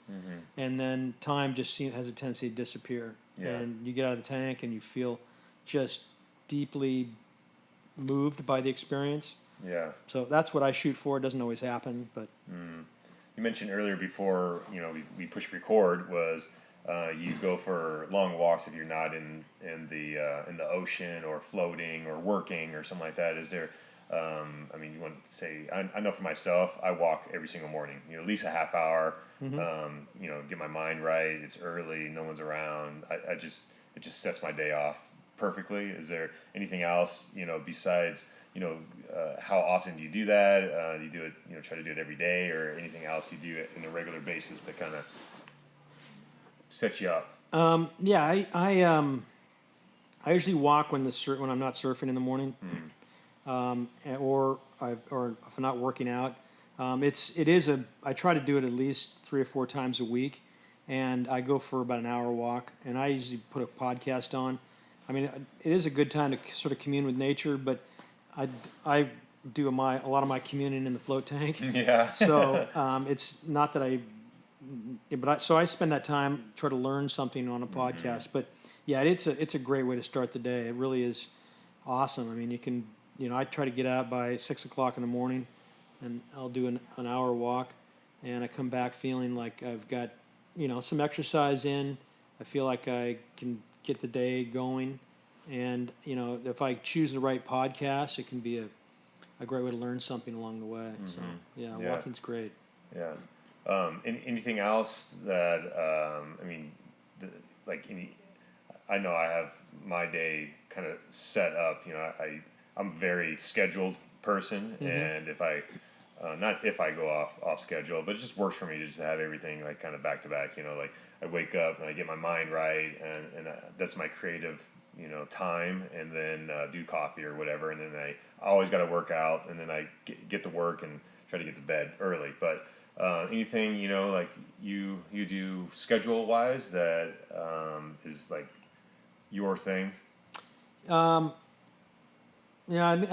And then time just has a tendency to disappear. And you get out of the tank and you feel just deeply moved by the experience. Yeah. So that's what I shoot for. It doesn't always happen, but You mentioned earlier before, we push record was you go for long walks if you're not in the ocean or floating or working or something like that. Is there? You want to say? I know for myself, I walk every single morning. At least a half hour. Get my mind right. It's early. No one's around. It just sets my day off perfectly. Is there anything else? Besides. How often do you do that? Do you do it, try to do it every day, or anything else you do it on a regular basis to kind of set you up? I usually walk when I'm not surfing in the morning, or if I'm not working out. I try to do it at least 3 or 4 times a week, and I go for about an hour walk, and I usually put a podcast on. I mean, it is a good time to sort of commune with nature, but I do a lot of my communing in the float tank. Yeah. So it's not that so I spend that time try to learn something on a podcast. But yeah, it's a great way to start the day. It really is awesome. I mean, I try to get out by 6 o'clock in the morning, and I'll do an hour walk, and I come back feeling like I've got some exercise in. I feel like I can get the day going. And, if I choose the right podcast, it can be a great way to learn something along the way. So, yeah, walking's great. Yeah. Anything else that, I know I have my day kind of set up. I'm a very scheduled person, and if not if I go off schedule, but it just works for me to just have everything like kind of back to back. Like I wake up and I get my mind right, and that's my creative time, and then do coffee or whatever, and then I always got to work out, and then I get to work and try to get to bed early. But anything like you do schedule wise that is like your thing? I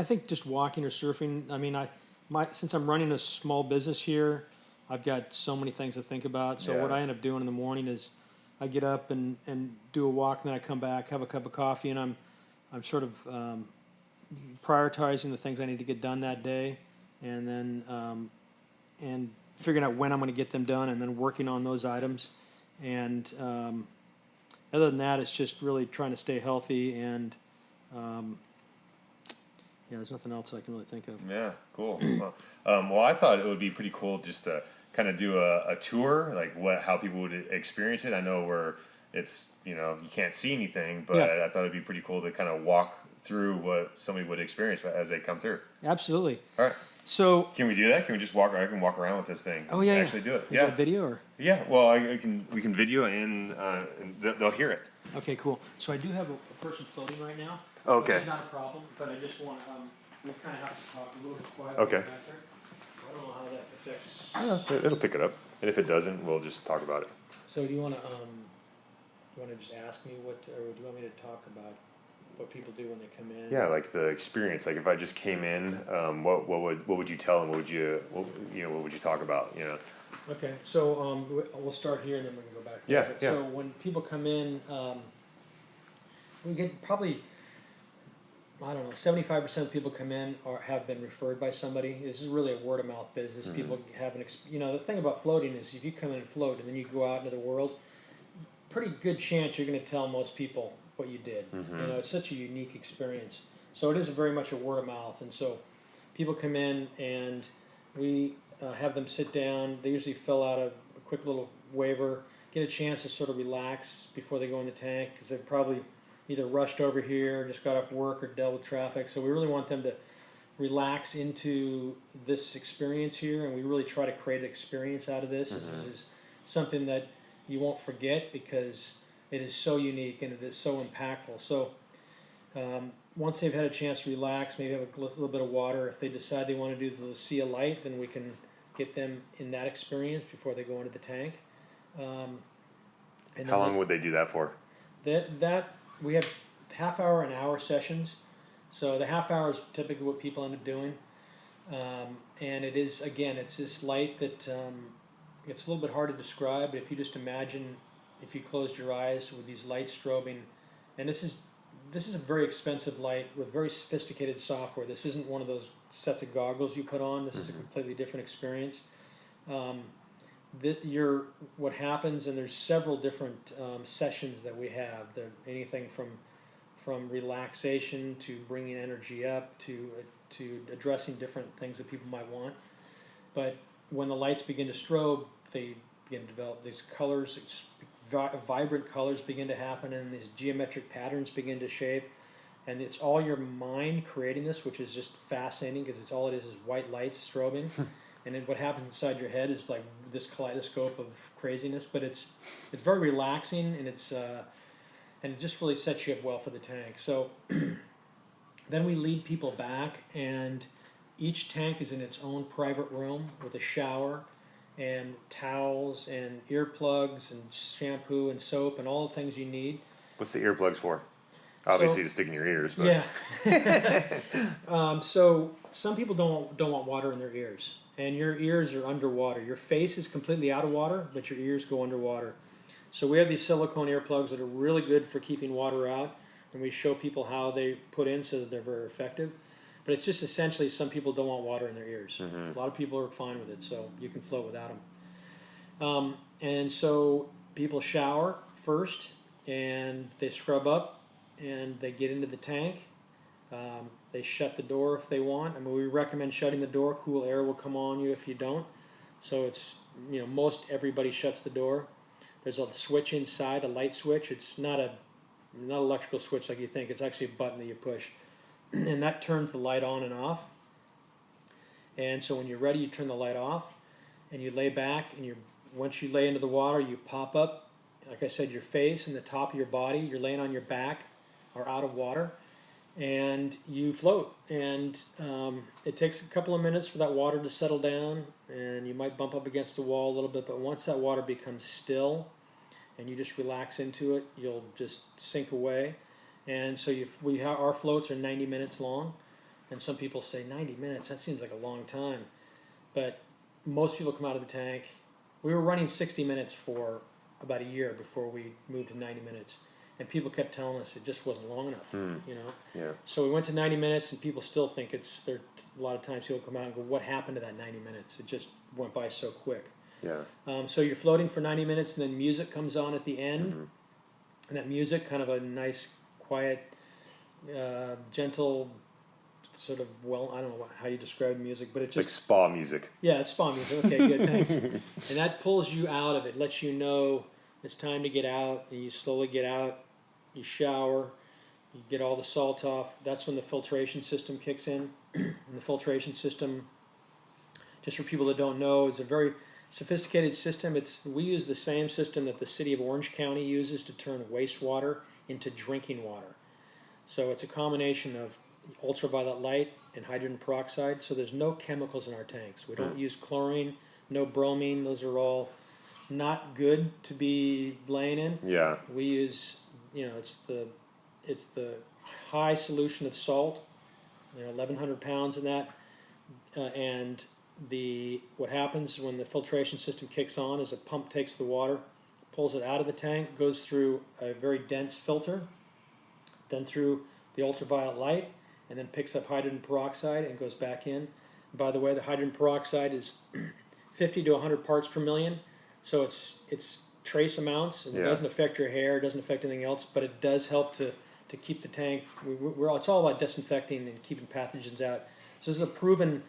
think just walking or surfing. I mean, since I'm running a small business here, I've got so many things to think about. So what I end up doing in the morning is I get up and do a walk, and then I come back, have a cup of coffee, and I'm sort of prioritizing the things I need to get done that day, and then and figuring out when I'm going to get them done, and then working on those items. And other than that, it's just really trying to stay healthy, and there's nothing else I can really think of. Yeah, cool. Well, I thought it would be pretty cool just to kind of do a tour, like how people would experience it. I know where it's, you can't see anything, but I thought it'd be pretty cool to kind of walk through what somebody would experience as they come through. Absolutely. All right. So can we do that? Can we just walk? I can walk around with this thing. Oh yeah. Actually do it. Is it video or? Yeah. Well, we can video and they'll hear it. Okay, cool. So I do have a person floating right now. Okay. Which is not a problem, but I just want to we'll kind of have to talk a little bit quiet. Okay. Back there. I don't know how that affects. It'll pick it up, and if it doesn't, we'll just talk about it. So do you want to just ask me what, or do you want me to talk about what people do when they come in? Yeah, like the experience. Like if I just came in, what would you tell them? What would you talk about? Okay, so we'll start here and then we can go back. Yeah. So when people come in, we get probably 75% of people come in or have been referred by somebody. This is really a word of mouth business. Mm-hmm. People have the thing about floating is if you come in and float and then you go out into the world, pretty good chance you're going to tell most people what you did. Mm-hmm. It's such a unique experience. So it is very much a word of mouth. And so people come in and we have them sit down. They usually fill out a quick little waiver, get a chance to sort of relax before they go in the tank because they've probably either rushed over here, just got off work, or dealt with traffic. So we really want them to relax into this experience here, and we really try to create an experience out of this. Mm-hmm. This is something that you won't forget because it is so unique and it is so impactful. So once they've had a chance to relax, maybe have a little bit of water, if they decide they want to do the sea of light, then we can get them in that experience before they go into the tank. How long would they do that for? We have half hour and hour sessions. So the half hour is typically what people end up doing. And it is, again, it's this light that it's a little bit hard to describe, but if you just imagine if you closed your eyes with these lights strobing, and this is a very expensive light with very sophisticated software. This isn't one of those sets of goggles you put on. This is a completely different experience. What happens, and there's several different sessions that we have. Anything from relaxation to bringing energy up to addressing different things that people might want. But when the lights begin to strobe, they begin to develop these colors. Vibrant colors begin to happen, and these geometric patterns begin to shape. And it's all your mind creating this, which is just fascinating because it's all it is white lights strobing. And then what happens inside your head is like this kaleidoscope of craziness. But it's very relaxing, and and it just really sets you up well for the tank. So then we lead people back, and each tank is in its own private room with a shower and towels and earplugs and shampoo and soap and all the things you need. What's the earplugs for? Obviously to stick in your ears, but yeah. So some people don't want water in their ears, and your ears are underwater. Your face is completely out of water, but your ears go underwater. So we have these silicone earplugs that are really good for keeping water out, and we show people how they put in so that they're very effective. But it's just essentially some people don't want water in their ears. A lot of people are fine with it, so you can float without them. And so people shower first, and they scrub up, and they get into the tank. They shut the door if they want. I mean, we recommend shutting the door. Cool air will come on you if you don't. So it's, most everybody shuts the door. There's a switch inside, a light switch. It's not an electrical switch like you think. It's actually a button that you push. And that turns the light on and off. And so when you're ready, you turn the light off, and you lay back, and once you lay into the water, you pop up. Like I said, your face and the top of your body, you're laying on your back or out of water, and you float. And it takes a couple of minutes for that water to settle down, and you might bump up against the wall a little bit, but once that water becomes still and you just relax into it, you'll just sink away. And so our floats are 90 minutes long, and some people say 90 minutes, that seems like a long time. But most people come out of the tank. We were running 60 minutes for about a year before we moved to 90 minutes. And people kept telling us it just wasn't long enough, Yeah. So we went to 90 minutes, and people still think a lot of times people come out and go, what happened to that 90 minutes? It just went by so quick. Yeah. So you're floating for 90 minutes, and then music comes on at the end. And that music, kind of a nice, quiet, gentle, sort of, I don't know how you describe music, but it's just... like spa music. Yeah, it's spa music. Okay, good, thanks. And that pulls you out of it, lets you know it's time to get out, and you slowly get out. You shower, you get all the salt off. That's when the filtration system kicks in. And the filtration system, just for people that don't know, is a very sophisticated system. We use the same system that the city of Orange County uses to turn wastewater into drinking water. So it's a combination of ultraviolet light and hydrogen peroxide. So there's no chemicals in our tanks. We don't use chlorine, no bromine. Those are all not good to be laying in. Yeah. We use, it's the high solution of salt. 1,100 pounds in that, and what happens when the filtration system kicks on is a pump takes the water, pulls it out of the tank, goes through a very dense filter, then through the ultraviolet light, and then picks up hydrogen peroxide and goes back in. And by the way, the hydrogen peroxide is 50 to 100 parts per million, so it's trace amounts. It doesn't affect your hair, it doesn't affect anything else, but it does help to keep the tank. It's all about disinfecting and keeping pathogens out. So this is a proven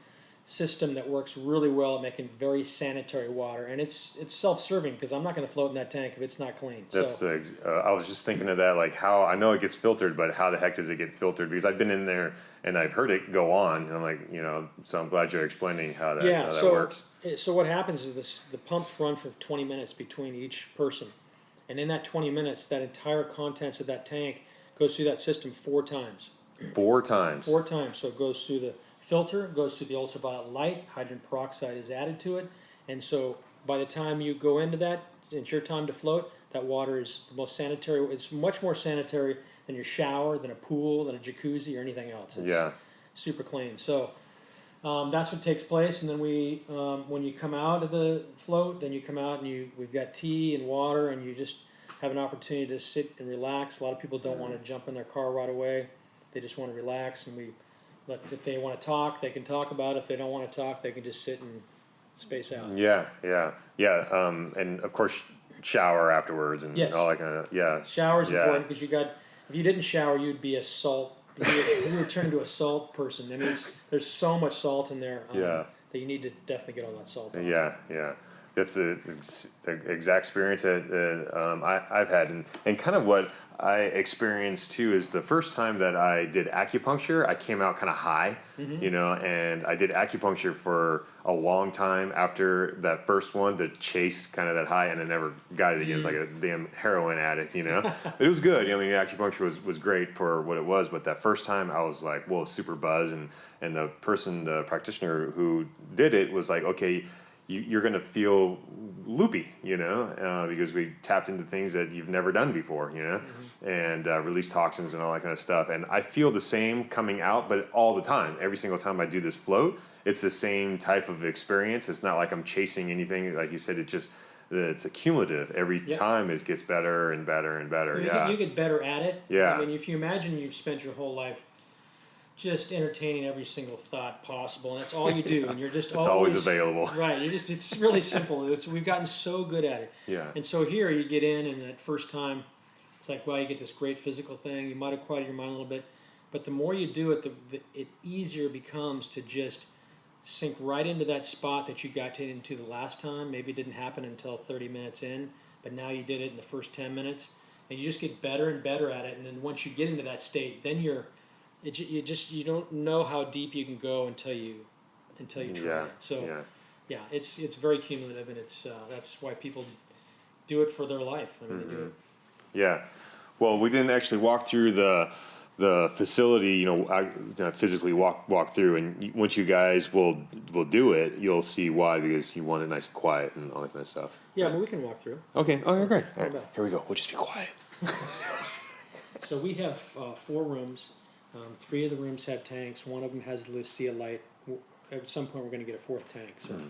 system that works really well at making very sanitary water, and it's self-serving because I'm not going to float in that tank if it's not clean. I was just thinking of that, like how I know it gets filtered, but how the heck does it get filtered? Because I've been in there and I've heard it go on, and I'm like, so I'm glad you're explaining how that works. So what happens is the pumps run for 20 minutes between each person, and in that 20 minutes, that entire contents of that tank goes through that system 4 times. 4 times? 4 times. So it goes through the filter, goes through the ultraviolet light, hydrogen peroxide is added to it, and so by the time you go into that, it's your time to float, that water is the most sanitary. It's much more sanitary than your shower, than a pool, than a jacuzzi, or anything else. It's super clean. So that's what takes place, and then when you come out of the float, then you come out and we've got tea and water, and you just have an opportunity to sit and relax. A lot of people don't want to jump in their car right away. They just want to relax, and we if they want to talk, they can talk about it. If they don't want to talk, they can just sit and space out. Yeah. And of course, shower afterwards and Yes. all that kind of, yeah. Shower's Yeah. important because if you didn't shower, you'd be a salt. You would turn into a salt person. I mean, there's so much salt in there Yeah. that you need to definitely get all that salt off. Yeah. That's the exact experience that I've had, and kind of what I experienced too is the first time that I did acupuncture, I came out kind of high, and I did acupuncture for a long time after that first one to chase kind of that high, and I never got it again. It's like a damn heroin addict, But it was good. I mean, acupuncture was great for what it was, but that first time I was like, whoa, super buzz, and the practitioner who did it was like, okay, you're going to feel loopy, because we tapped into things that you've never done before, and release toxins and all that kind of stuff. And I feel the same coming out, but all the time, every single time I do this float, it's the same type of experience. It's not like I'm chasing anything. Like you said, it's accumulative. Every time it gets better and better and better. You get better at it. Yeah. I mean, if you imagine you've spent your whole life just entertaining every single thought possible, and that's all you do, and you're just it's always available. Right, it's really simple. We've gotten so good at it. Yeah. And so here you get in, and that first time, it's like, well, you get this great physical thing. You might have quieted your mind a little bit, but the more you do it, it easier it becomes to just sink right into that spot that you got into the last time. Maybe it didn't happen until 30 minutes in, but now you did it in the first 10 minutes, and you just get better and better at it. And then once you get into that state, then you don't know how deep you can go until you try it. So it's very cumulative, and that's why people do it for their life. I mean, they do it. Yeah. Well, we didn't actually walk through the facility. I physically walk through, and once you guys will do it, you'll see why, because you want it nice and quiet and all that kind of stuff. Yeah, but we can walk through. Okay, great. All right, here we go. We'll just be quiet. So we have 4 rooms. 3 of the rooms have tanks. One of them has the Lucia light. At some point, we're going to get a 4th tank. So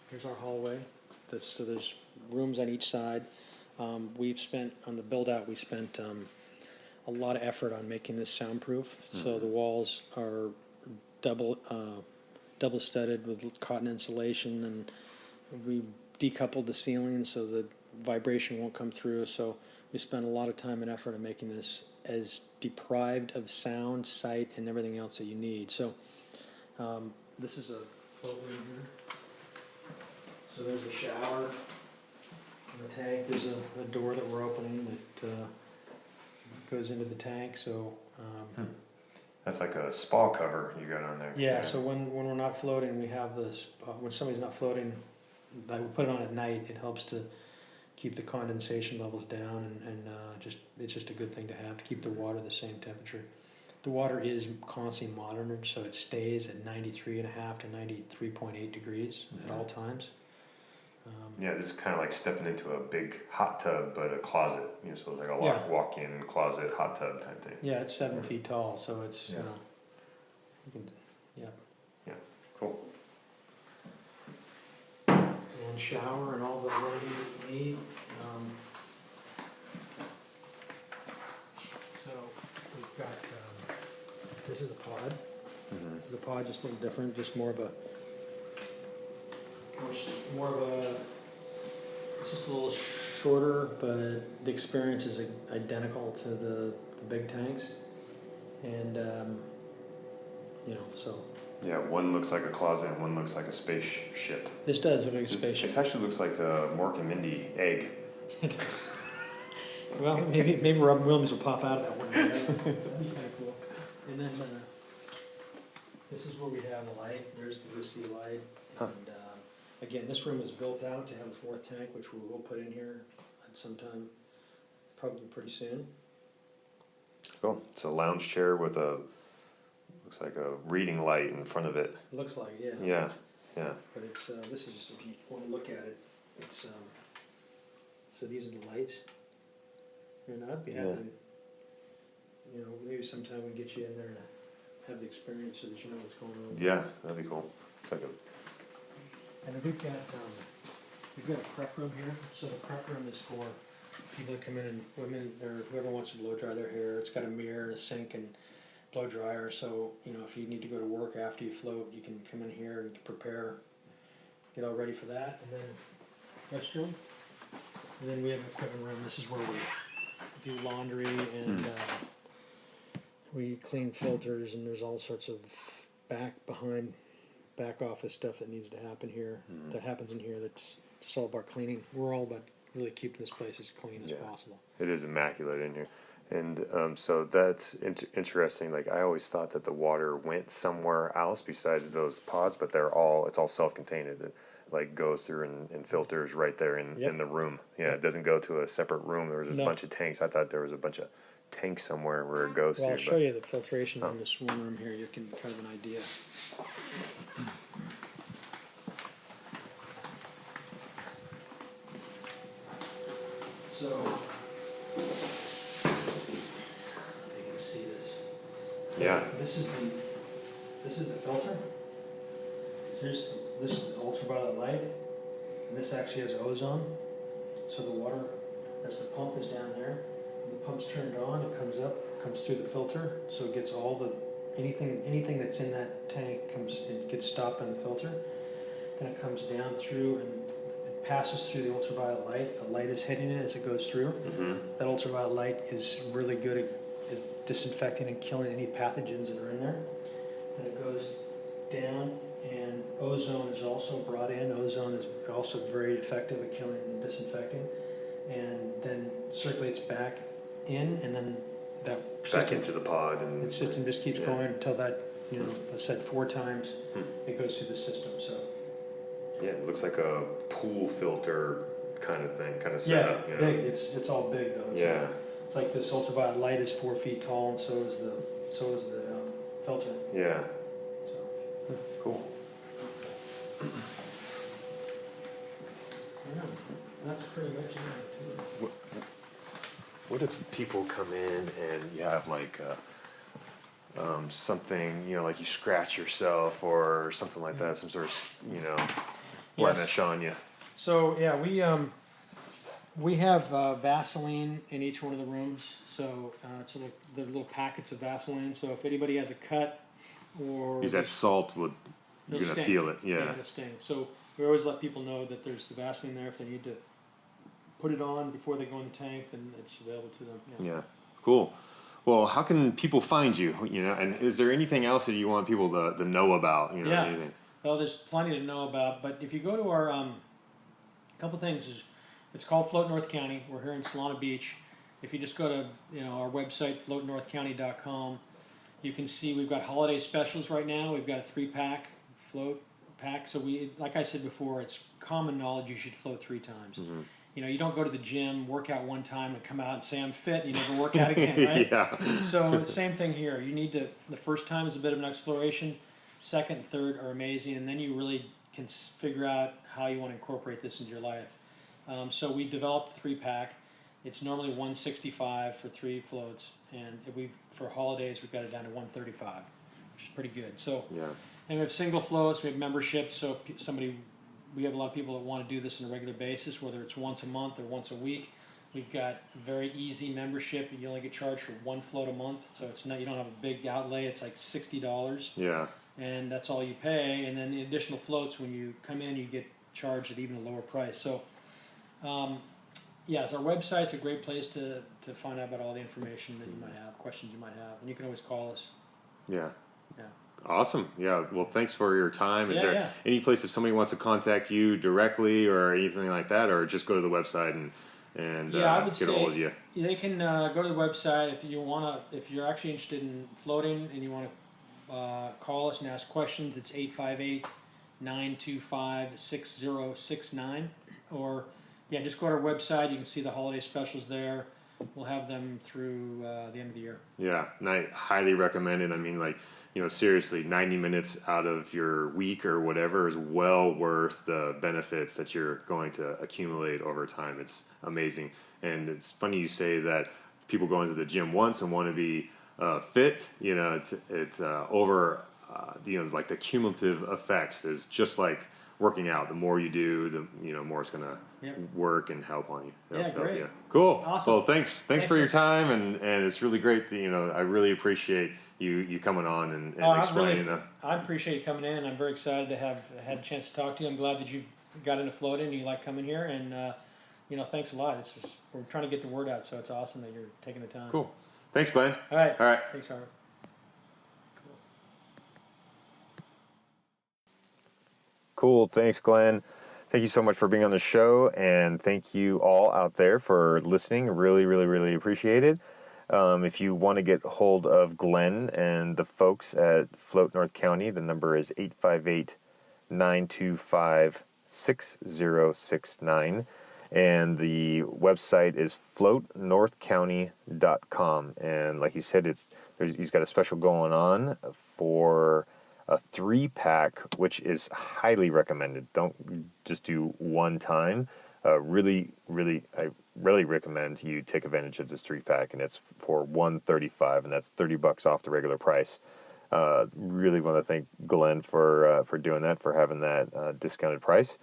here's our hallway. So there's rooms on each side. We've spent on the build out. We spent a lot of effort on making this soundproof. So the walls are double studded with cotton insulation, and we decoupled the ceiling so the vibration won't come through. So we spent a lot of time and effort in making this as deprived of sound, sight, and everything else that you need. So this is a float room here. So there's a shower in the tank. There's a door that we're opening that goes into the tank. So that's like a spa cover you got on there. Yeah. So when we're not floating, we have this. When somebody's not floating, we put it on at night. It helps to keep the condensation levels down, and it's just a good thing to have to keep the water the same temperature. The water is constantly monitored, so it stays at 93.5 to 93.8 degrees at all times. This is kind of like stepping into a big hot tub, but a closet. So it's like a walk-in closet hot tub type thing. Yeah, it's 7 feet tall, so it's you can, cool. And shower and all the amenities that you need. So we've got this is a pod. This is a pod, just a little different, just more of a. It's just a little shorter, but the experience is identical to the big tanks, and so. Yeah, one looks like a closet and one looks like a spaceship. This does look like a spaceship. It actually looks like the Mork and Mindy egg. Well, maybe Robin Williams will pop out of that one. That'd be kind of cool. And then this is where we have the light. There's the Lucy light. And again, this room is built out to have a 4th tank, which we will put in here at some time, probably pretty soon. Cool. It's a lounge chair with looks like a reading light in front of it. Looks like, yeah. Yeah. But it's this is, if you want to look at it, it's so these are the lights, and I'd be happy. Maybe sometime we get you in there to have the experience so that you know what's going on. Yeah, that'd be cool. It's like And we've got a prep room here. So the prep room is for people that come in, and women or whoever wants to blow dry their hair. It's got a mirror and a sink and blow dryer. So if you need to go to work after you float, you can come in here and prepare, get all ready for that, and then restroom. And then we have an equipment room. This is where we do laundry and we clean filters, and there's all sorts of back office stuff that needs to happen here. That happens in here. That's just all about cleaning. We're all about really keeping this place as clean as possible. It is immaculate in here. And so that's interesting. Like, I always thought that the water went somewhere else besides those pods, but it's all self-contained. It like goes through and filters right there in the room. Yeah, it doesn't go to a separate room. There was a bunch of tanks. I thought there was a bunch of tanks somewhere where it goes Well, to. I'll show you the filtration in this one room here. You can kind of an idea. So, you can see this. Yeah. This is the filter. This is the ultraviolet light, and this actually has ozone. So the water, as the pump is down there, when the pump's turned on, it comes up, comes through the filter, so it gets anything that's in that tank gets stopped on the filter. Then it comes down through and it passes through the ultraviolet light. The light is hitting it as it goes through. That ultraviolet light is really good at disinfecting and killing any pathogens that are in there. And it goes down, and ozone is also brought in. Ozone is also very effective at killing and disinfecting, and then circulates back in, and then that Back into the pod, and the system just keeps going until that, I said 4 times, it goes through the system. So yeah, it looks like a pool filter kind of thing, kind of setup. Big. It's all big though. It's like this ultraviolet light is 4 feet tall, and so is the filter. Yeah. So Cool. yeah, that's pretty much it. What if people come in and you have like something, like you scratch yourself or something like that, some sort of, blemish on you? So yeah, we have Vaseline in each one of the rooms. So they're little packets of Vaseline. So if anybody has a cut or Because that salt you're gonna sting. feel it. Yeah. It'll sting. So we always let people know that there's the Vaseline there. If they need to put it on before they go in the tank, then it's available to them. Yeah. Cool. Well, how can people find you? And is there anything else that you want people to know about? Anything? Well, there's plenty to know about. But if you go to our couple things, it's called Float North County. We're here in Solana Beach. If you just go to our website floatnorthcounty.com, you can see we've got holiday specials right now. We've got a 3-pack float pack. So like I said before, it's common knowledge you should float 3 times. You don't go to the gym, work out 1 time, and come out and say I'm fit, and you never work out again, right? Yeah. So same thing here. You need to. The first time is a bit of an exploration. Second, and third are amazing, and then you really can figure out how you want to incorporate this into your life. So we developed a 3-pack. It's normally $165 for 3 floats, and for holidays we've got it down to $135, which is pretty good. So and we have single floats. We have memberships. So we have a lot of people that want to do this on a regular basis, whether it's once a month or once a week. We've got a very easy membership. You only get charged for 1 float a month, so you don't have a big outlay. It's like $60. Yeah. And that's all you pay. And then the additional floats, when you come in, you get charged at even a lower price. So, it's our website's a great place to find out about all the information that you might have, questions you might have, and you can always call us. Yeah. Yeah. Awesome. Yeah. Well, thanks for your time. Is there Yeah. any place if somebody wants to contact you directly or anything like that, or just go to the website and I would get a hold of you? They can go to the website if you're actually interested in floating and you want to call us and ask questions. It's 858-925-6069, or just go to our website. You can see the holiday specials there. We'll have them through the end of the year. Yeah, and I highly recommend it. I mean, seriously, 90 minutes out of your week or whatever is well worth the benefits that you're going to accumulate over time. It's amazing. And it's funny you say that people go into the gym once and want to be fit. It's over, like the cumulative effects is just like working out. The more you do, the more it's gonna Yep. work and help on you. Yeah, great. You. Cool. Awesome. Well, thanks for your time, and it's really great. That, I really appreciate you coming on and explaining. I appreciate you coming in. I'm very excited to have had a chance to talk to you. I'm glad that you got into floating and you like coming here. And thanks a lot. We're trying to get the word out, so it's awesome that you're taking the time. Cool. Thanks, Glenn. All right. All right. Thanks, Robert. Cool. Thanks, Glenn. Thank you so much for being on the show, and thank you all out there for listening. Really, really, really appreciate it. If you want to get hold of Glenn and the folks at Float North County, the number is 858-925-6069. And the website is floatnorthcounty.com. And like he said, he's got a special going on for a 3-pack, which is highly recommended. Don't just do one time. I really recommend you take advantage of this 3-pack, and it's for $135, and that's $30 off the regular price. Really want to thank Glenn for doing that, for having that discounted price.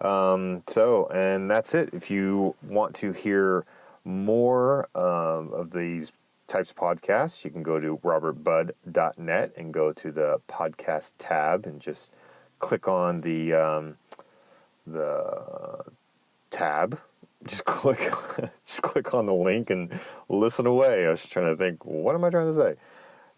And that's it. If you want to hear more of these types of podcasts, you can go to robertbudd.net and go to the podcast tab and just click on the tab. Just click on the link and listen away. I was trying to think, what am I trying to say?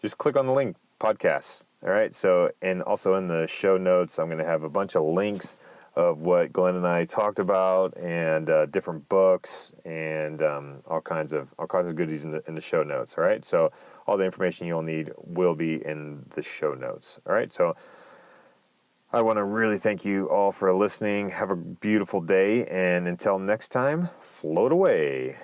Just click on the link, podcasts. All right. So, and also in the show notes, I'm going to have a bunch of links of what Glenn and I talked about, and different books, and all kinds of goodies in the show notes. All right. So all the information you'll need will be in the show notes. All right. So I want to really thank you all for listening. Have a beautiful day, and until next time, float away.